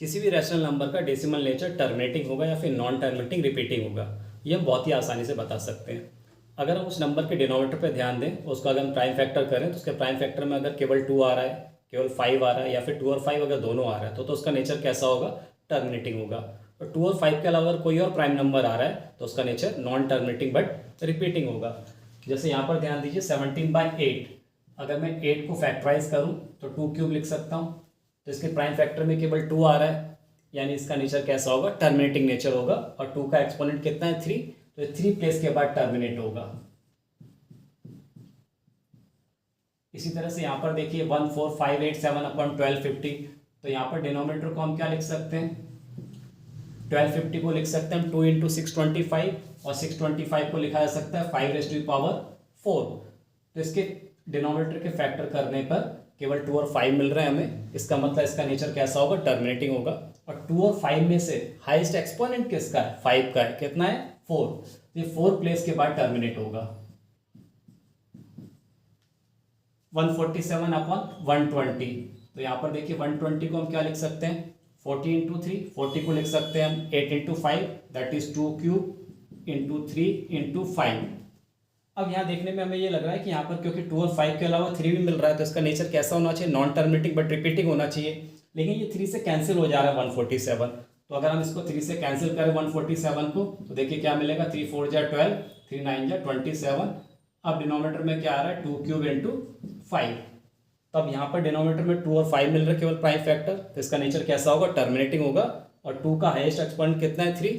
किसी भी rational number का डेसिमल नेचर टर्मिनेटिंग होगा या फिर नॉन टर्मिनेटिंग रिपीटिंग होगा, ये हम बहुत ही आसानी से बता सकते हैं। अगर हम उस नंबर के डिनोमिनेटर पे ध्यान दें, उसको अगर हम प्राइम फैक्टर करें तो उसके प्राइम फैक्टर में अगर केवल 2 आ रहा है, केवल 5 आ रहा है या फिर 2 और 5 अगर दोनों आ रहा है तो उसका नेचर कैसा होगा? टर्मिनेटिंग होगा। और 2 और 5 के अलावा अगर कोई और प्राइम नंबर आ रहा है तो उसका nature non terminating but repeating होगा। जैसे यहाँ पर ध्यान दीजिए 17/8, अगर मैं 8 को फैक्टराइज करूँ तो 2³ लिख सकता हूँ, तो इसके प्राइम फैक्टर में केवल 2 आ रहा है, यानी इसका नेचर कैसा होगा? टर्मिनेटिंग नेचर होगा। और 2 का एक्सपोनेंट कितना है? 3, तो 3 प्लेस के बाद टर्मिनेट होगा। इसी तरह से यहाँ पर देखिए 14587/1250, तो यहाँ पर डिनोमिनेटर को हम क्या लिख सकते हैं? 1250 को लिख सकते हैं हम 2 × 625, और 625 को लिखा जा सकता है 5⁴। तो इसके डिनोमिनेटर के फैक्टर करने पर केवल 2 और 5 मिल रहे हैं हमें, इसका मतलब इसका नेचर कैसा होगा? टर्मिनेटिंग होगा। और 2 और 5 में से हाईएस्ट एक्सपोनेंट किसका है? 5 का है। कितना है? 4। तो ये 4 प्लेस के बाद टर्मिनेट होगा। 147/120, तो यहाँ पर देखिए 120 को हम क्या लिख सकते हैं? 40 × 3, 40 को लिख सकते हैं हम 8 × 5, दैट इज 2³ × 3 × 5। अब यहाँ देखने में हमें ये लग रहा है कि यहाँ पर क्योंकि 2 और 5 के अलावा 3 भी मिल रहा है तो इसका नेचर कैसा होना चाहिए? नॉन टर्मिनेटिंग बट रिपीटिंग होना चाहिए। लेकिन ये 3 से कैंसिल हो जा रहा है 147, तो अगर हम इसको 3 से कैंसिल करें 147 को तो देखिए क्या मिलेगा? 3 × 4 = 12, 3 × 9 = 27। अब डिनोमिनेटर में क्या आ रहा है? 2³ × 5। तब यहाँ पर डिनोमिनेटर में 2 और 5 मिल रहा है केवल प्राइम फैक्टर, तो इसका नेचर कैसा होगा? टर्मिनेटिंग होगा। और 2 का हाईएस्ट एक्सपोनेंट कितना है? 3,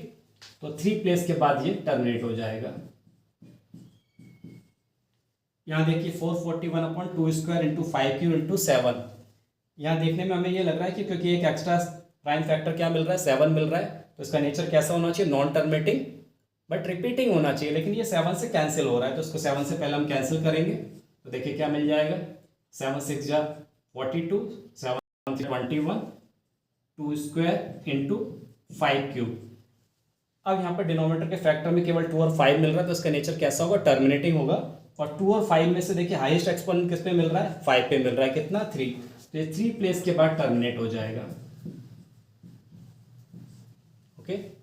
तो 3 प्लेस के बाद ये टर्मिनेट हो जाएगा। यहाँ देखिए 441/2² × 5³ × 7। यहाँ देखने में हमें ये लग रहा है कि क्योंकि एक एक्स्ट्रा प्राइम फैक्टर क्या मिल रहा है? 7 मिल रहा है, तो इसका नेचर कैसा होना चाहिए? नॉन टर्मिनेटिंग बट रिपीटिंग होना चाहिए। लेकिन ये 7 से कैंसिल हो रहा है, तो इसको 7 से पहले हम कैंसिल करेंगे, तो देखिए क्या मिल जाएगा? 7 × 6 = 42, 7 × 21, 2² × 5³। अब यहाँ पर डिनोमिनेटर के फैक्टर में केवल 2 और 5 मिल रहा है, तो इसका नेचर कैसा होगा? टर्मिनेटिंग होगा। और 2 और 5 में से देखिए हाईएस्ट एक्सपोनेंट किस पे मिल रहा है? 5 पे मिल रहा है। कितना? 3, तो ये 3 प्लेस के बाद टर्मिनेट हो जाएगा। ओके।